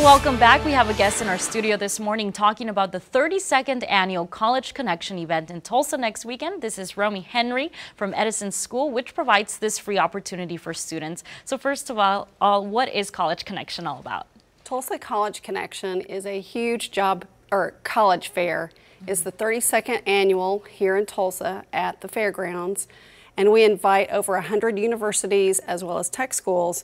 Welcome back. We have a guest in our studio this morning talking about the 32nd Annual College Connection event in Tulsa next weekend. This is Romy Henry from Edison School, which provides this free opportunity for students. So first of all, what is College Connection all about? Tulsa College Connection is a huge college fair. It's the 32nd annual here in Tulsa at the fairgrounds, and we invite over 100 universities as well as tech schools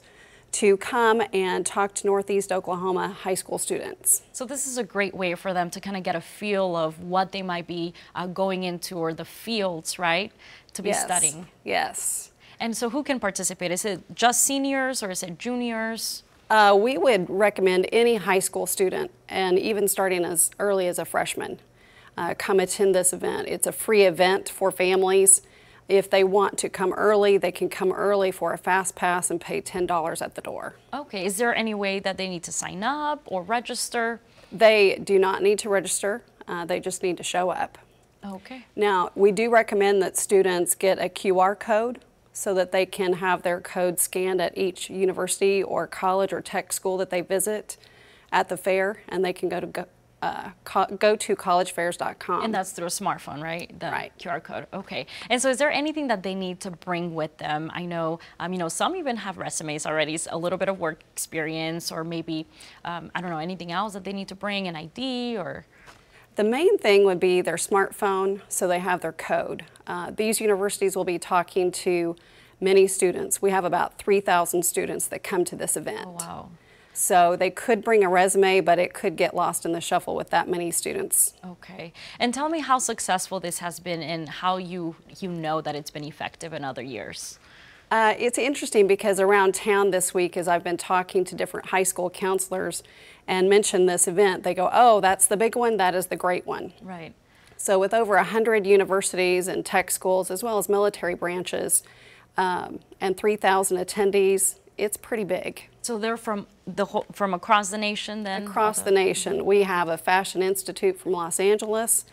to come and talk to Northeast Oklahoma high school students. So this is a great way for them to kind of get a feel of what they might be going into, or the fields, right, to be studying. Yes. And so who can participate? Is it just seniors or is it juniors? We would recommend any high school student, and even starting as early as a freshman, come attend this event. It's a free event for families. If they want to come early, they can come early for a fast pass and pay $10 at the door. Okay, is there any way that they need to sign up or register? They do not need to register, they just need to show up. Okay. Now, we do recommend that students get a QR code so that they can have their code scanned at each university or college or tech school that they visit at the fair, and they can go to collegefairs.com. And that's through a smartphone, right? Right. QR code. Okay. And so is there anything that they need to bring with them? I know, some even have resumes already, a little bit of work experience, or maybe, I don't know, anything else that they need to bring, an ID or? The main thing would be their smartphone, so they have their code. These universities will be talking to many students. We have about 3,000 students that come to this event. Oh, wow. So they could bring a resume, but it could get lost in the shuffle with that many students. Okay. And tell me how successful this has been and how you know that it's been effective in other years. It's interesting because around town this week, as I've been talking to different high school counselors and mentioned this event, they go, oh, that's the big one, that is the great one. Right. So with over 100 universities and tech schools, as well as military branches, and 3,000 attendees, it's pretty big. So they're from across the nation then? Across the nation. We have a fashion institute from Los Angeles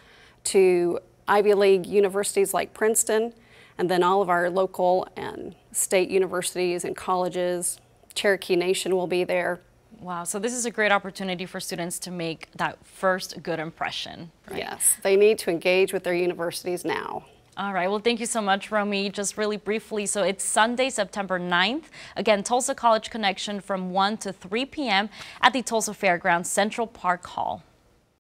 to Ivy League universities like Princeton, and then all of our local and state universities and colleges. Cherokee Nation will be there. Wow, so this is a great opportunity for students to make that first good impression, right? Yes, they need to engage with their universities now. All right, well, thank you so much, Romy. Just really briefly, so it's Sunday, September 9th. Again, Tulsa College Connection from 1 to 3 p.m. at the Tulsa Fairgrounds Central Park Hall.